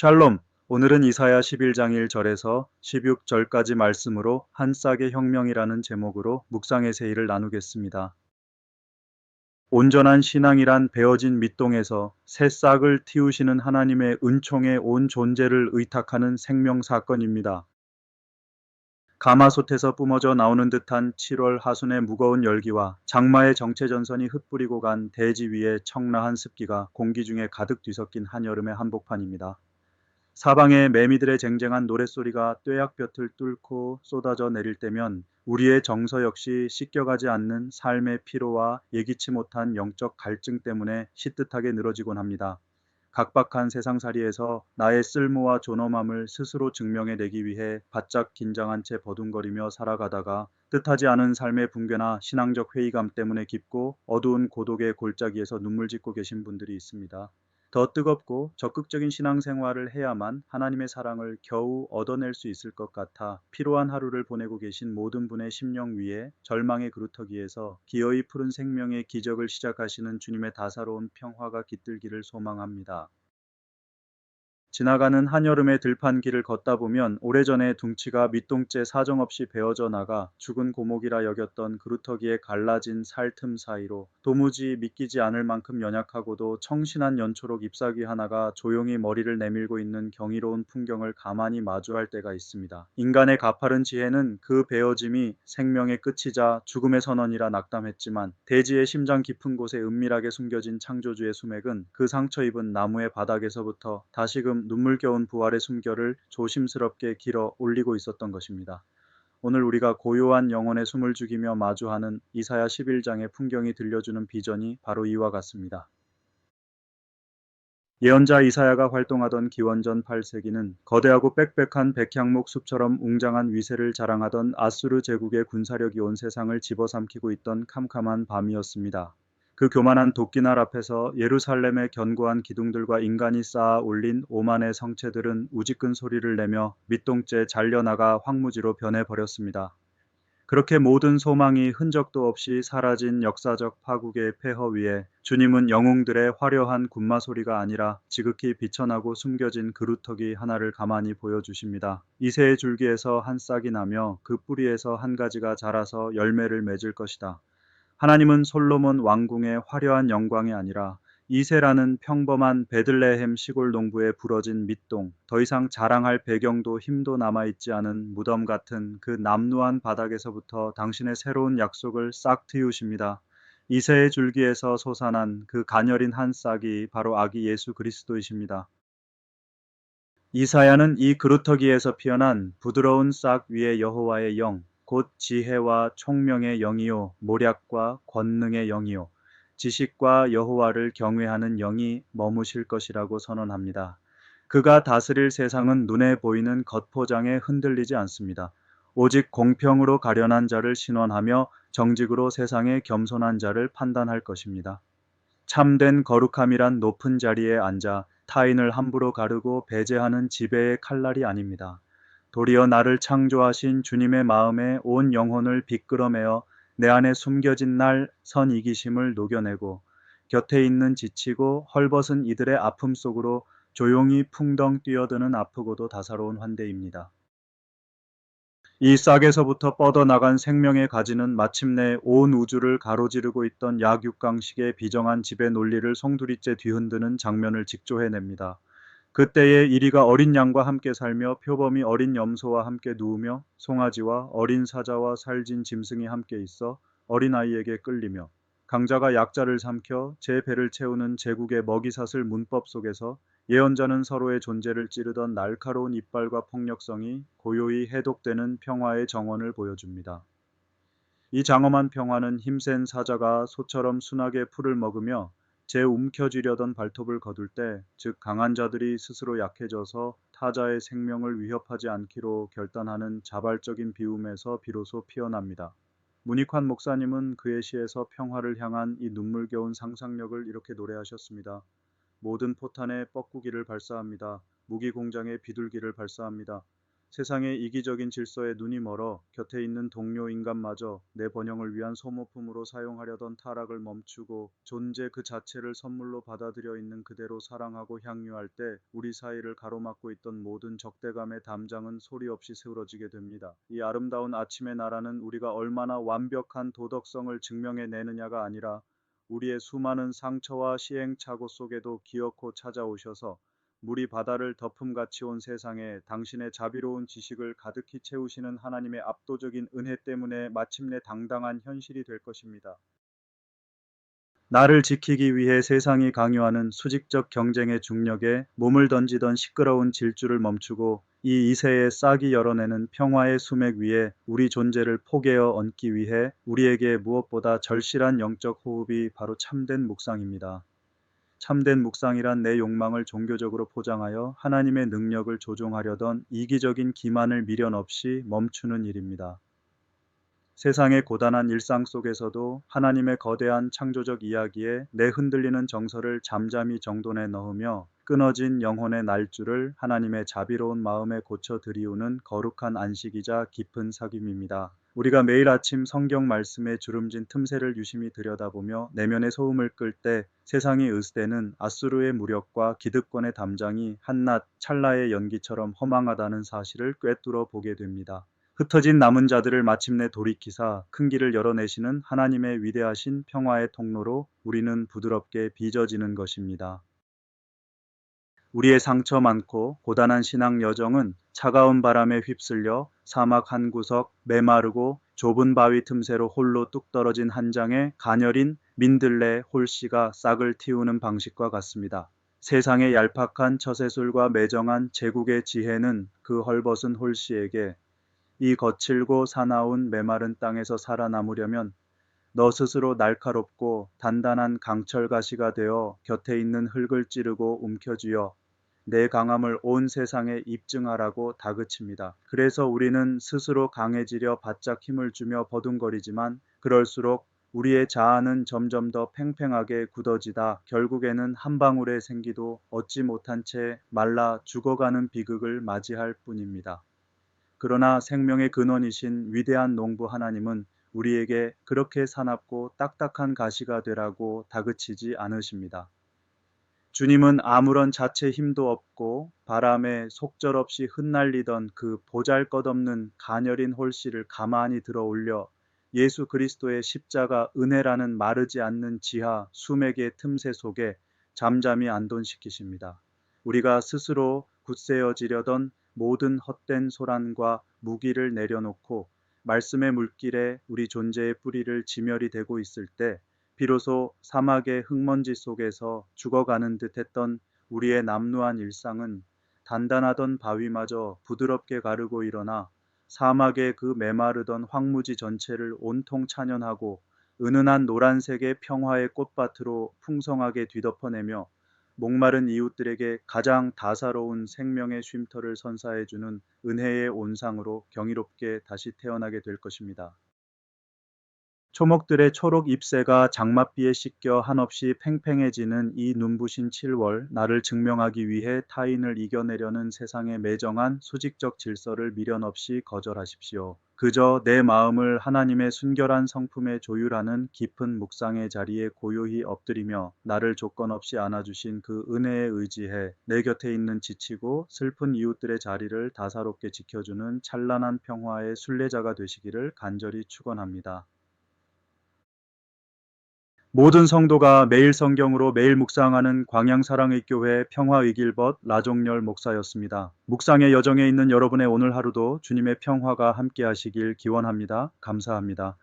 샬롬. 오늘은 이사야 11장 1절에서 16절까지 말씀으로 한 싹의 혁명이라는 제목으로 묵상의 세일을 나누겠습니다. 온전한 신앙이란 베어진 밑동에서 새 싹을 틔우시는 하나님의 은총에 온 존재를 의탁하는 생명 사건입니다. 가마솥에서 뿜어져 나오는 듯한 7월 하순의 무거운 열기와 장마의 정체전선이 흩뿌리고 간 대지 위의 청라한 습기가 공기 중에 가득 뒤섞인 한여름의 한복판입니다. 사방에 매미들의 쟁쟁한 노랫소리가 뙤약볕을 뚫고 쏟아져 내릴 때면 우리의 정서 역시 씻겨가지 않는 삶의 피로와 예기치 못한 영적 갈증 때문에 시뜻하게 늘어지곤 합니다. 각박한 세상살이에서 나의 쓸모와 존엄함을 스스로 증명해내기 위해 바짝 긴장한 채 버둥거리며 살아가다가 뜻하지 않은 삶의 붕괴나 신앙적 회의감 때문에 깊고 어두운 고독의 골짜기에서 눈물 짓고 계신 분들이 있습니다. 더 뜨겁고 적극적인 신앙생활을 해야만 하나님의 사랑을 겨우 얻어낼 수 있을 것 같아 피로한 하루를 보내고 계신 모든 분의 심령 위에 절망의 그루터기에서 기어이 푸른 생명의 기적을 시작하시는 주님의 다사로운 평화가 깃들기를 소망합니다. 지나가는 한여름의 들판 길을 걷다 보면 오래전에 둥치가 밑동째 사정없이 베어져 나가 죽은 고목이라 여겼던 그루터기에 갈라진 살틈 사이로 도무지 믿기지 않을 만큼 연약하고도 청신한 연초록 잎사귀 하나가 조용히 머리를 내밀고 있는 경이로운 풍경을 가만히 마주할 때가 있습니다. 인간의 가파른 지혜는 그 베어짐이 생명의 끝이자 죽음의 선언이라 낙담했지만 대지의 심장 깊은 곳에 은밀하게 숨겨진 창조주의 수맥은 그 상처 입은 나무의 바닥에서부터 다시금 눈물겨운 부활의 숨결을 조심스럽게 길어 올리고 있었던 것입니다. 오늘 우리가 고요한 영혼의 숨을 죽이며 마주하는 이사야 11장의 풍경이 들려주는 비전이 바로 이와 같습니다. 예언자 이사야가 활동하던 기원전 8세기는 거대하고 빽빽한 백향목 숲처럼 웅장한 위세를 자랑하던 아수르 제국의 군사력이 온 세상을 집어삼키고 있던 캄캄한 밤이었습니다. 그 교만한 도끼날 앞에서 예루살렘의 견고한 기둥들과 인간이 쌓아 올린 오만의 성체들은 우지끈 소리를 내며 밑동째 잘려나가 황무지로 변해버렸습니다. 그렇게 모든 소망이 흔적도 없이 사라진 역사적 파국의 폐허 위에 주님은 영웅들의 화려한 군마 소리가 아니라 지극히 비천하고 숨겨진 그루터기 하나를 가만히 보여주십니다. 이새의 줄기에서 한 싹이 나며 그 뿌리에서 한 가지가 자라서 열매를 맺을 것이다. 하나님은 솔로몬 왕궁의 화려한 영광이 아니라 이새라는 평범한 베들레헴 시골 농부의 부러진 밑동, 더 이상 자랑할 배경도 힘도 남아있지 않은 무덤 같은 그 남루한 바닥에서부터 당신의 새로운 약속을 싹 틔우십니다. 이새의 줄기에서 솟아난 그 가녀린 한 싹이 바로 아기 예수 그리스도이십니다. 이사야는 이 그루터기에서 피어난 부드러운 싹 위에 여호와의 영, 곧 지혜와 총명의 영이요 모략과 권능의 영이요 지식과 여호와를 경외하는 영이 머무실 것이라고 선언합니다. 그가 다스릴 세상은 눈에 보이는 겉포장에 흔들리지 않습니다. 오직 공평으로 가련한 자를 신원하며 정직으로 세상의 겸손한 자를 판단할 것입니다. 참된 거룩함이란 높은 자리에 앉아 타인을 함부로 가르고 배제하는 지배의 칼날이 아닙니다. 도리어 나를 창조하신 주님의 마음에 온 영혼을 비끄러매어 내 안에 숨겨진 날 선 이기심을 녹여내고 곁에 있는 지치고 헐벗은 이들의 아픔 속으로 조용히 풍덩 뛰어드는 아프고도 다사로운 환대입니다. 이 싹에서부터 뻗어나간 생명의 가지는 마침내 온 우주를 가로지르고 있던 약육강식의 비정한 지배 논리를 송두리째 뒤흔드는 장면을 직조해냅니다. 그때에 이리가 어린 양과 함께 살며 표범이 어린 염소와 함께 누우며 송아지와 어린 사자와 살진 짐승이 함께 있어 어린아이에게 끌리며 강자가 약자를 삼켜 제 배를 채우는 제국의 먹이사슬 문법 속에서 예언자는 서로의 존재를 찌르던 날카로운 이빨과 폭력성이 고요히 해독되는 평화의 정원을 보여줍니다. 이 장엄한 평화는 힘센 사자가 소처럼 순하게 풀을 먹으며 움켜쥐려던 발톱을 거둘 때, 즉 강한 자들이 스스로 약해져서 타자의 생명을 위협하지 않기로 결단하는 자발적인 비움에서 비로소 피어납니다. 문익환 목사님은 그의 시에서 평화를 향한 이 눈물겨운 상상력을 이렇게 노래하셨습니다. 모든 포탄에 뻐꾸기를 발사합니다. 무기 공장에 비둘기를 발사합니다. 세상의 이기적인 질서에 눈이 멀어 곁에 있는 동료 인간마저 내 번영을 위한 소모품으로 사용하려던 타락을 멈추고 존재 그 자체를 선물로 받아들여 있는 그대로 사랑하고 향유할 때 우리 사이를 가로막고 있던 모든 적대감의 담장은 소리 없이 세우러지게 됩니다. 이 아름다운 아침의 나라는 우리가 얼마나 완벽한 도덕성을 증명해내느냐가 아니라 우리의 수많은 상처와 시행착오 속에도 기어코 찾아오셔서 물이 바다를 덮음같이 온 세상에 당신의 자비로운 지식을 가득히 채우시는 하나님의 압도적인 은혜 때문에 마침내 당당한 현실이 될 것입니다. 나를 지키기 위해 세상이 강요하는 수직적 경쟁의 중력에 몸을 던지던 시끄러운 질주를 멈추고 이 이세의 싹이 열어내는 평화의 수맥 위에 우리 존재를 포개어 얹기 위해 우리에게 무엇보다 절실한 영적 호흡이 바로 참된 묵상입니다. 참된 묵상이란 내 욕망을 종교적으로 포장하여 하나님의 능력을 조종하려던 이기적인 기만을 미련 없이 멈추는 일입니다. 세상의 고단한 일상 속에서도 하나님의 거대한 창조적 이야기에 내 흔들리는 정서를 잠잠히 정돈에 넣으며 끊어진 영혼의 날줄을 하나님의 자비로운 마음에 고쳐 들이우는 거룩한 안식이자 깊은 사귐입니다. 우리가 매일 아침 성경 말씀의 주름진 틈새를 유심히 들여다보며 내면의 소음을 끌 때 세상이 으스대는 아수르의 무력과 기득권의 담장이 한낮 찰나의 연기처럼 허망하다는 사실을 꿰뚫어 보게 됩니다. 흩어진 남은 자들을 마침내 돌이키사 큰 길을 열어내시는 하나님의 위대하신 평화의 통로로 우리는 부드럽게 빚어지는 것입니다. 우리의 상처 많고 고단한 신앙 여정은 차가운 바람에 휩쓸려 사막 한 구석 메마르고 좁은 바위 틈새로 홀로 뚝 떨어진 한 장의 가녀린 민들레 홀씨가 싹을 틔우는 방식과 같습니다. 세상의 얄팍한 처세술과 매정한 제국의 지혜는 그 헐벗은 홀씨에게 이 거칠고 사나운 메마른 땅에서 살아남으려면 너 스스로 날카롭고 단단한 강철가시가 되어 곁에 있는 흙을 찌르고 움켜쥐어 내 강함을 온 세상에 입증하라고 다그칩니다. 그래서 우리는 스스로 강해지려 바짝 힘을 주며 버둥거리지만 그럴수록 우리의 자아는 점점 더 팽팽하게 굳어지다 결국에는 한 방울의 생기도 얻지 못한 채 말라 죽어가는 비극을 맞이할 뿐입니다. 그러나 생명의 근원이신 위대한 농부 하나님은 우리에게 그렇게 사납고 딱딱한 가시가 되라고 다그치지 않으십니다. 주님은 아무런 자체 힘도 없고 바람에 속절없이 흩날리던 그 보잘것없는 가녀린 홀씨를 가만히 들어 올려 예수 그리스도의 십자가 은혜라는 마르지 않는 지하 수맥의 틈새 속에 잠잠히 안돈시키십니다. 우리가 스스로 굳세어지려던 모든 헛된 소란과 무기를 내려놓고 말씀의 물길에 우리 존재의 뿌리를 지멸이 되고 있을 때 비로소 사막의 흙먼지 속에서 죽어가는 듯했던 우리의 남루한 일상은 단단하던 바위마저 부드럽게 가르고 일어나 사막의 그 메마르던 황무지 전체를 온통 찬연하고 은은한 노란색의 평화의 꽃밭으로 풍성하게 뒤덮어내며 목마른 이웃들에게 가장 다사로운 생명의 쉼터를 선사해주는 은혜의 온상으로 경이롭게 다시 태어나게 될 것입니다. 초목들의 초록 잎새가 장맛비에 씻겨 한없이 팽팽해지는 이 눈부신 7월, 나를 증명하기 위해 타인을 이겨내려는 세상의 매정한 수직적 질서를 미련 없이 거절하십시오. 그저 내 마음을 하나님의 순결한 성품에 조율하는 깊은 묵상의 자리에 고요히 엎드리며 나를 조건 없이 안아주신 그 은혜에 의지해 내 곁에 있는 지치고 슬픈 이웃들의 자리를 다사롭게 지켜주는 찬란한 평화의 순례자가 되시기를 간절히 축원합니다. 모든 성도가 매일 성경으로 매일 묵상하는 광양사랑의교회 평화의길벗 라종열 목사였습니다. 묵상의 여정에 있는 여러분의 오늘 하루도 주님의 평화가 함께 하시길 기원합니다. 감사합니다.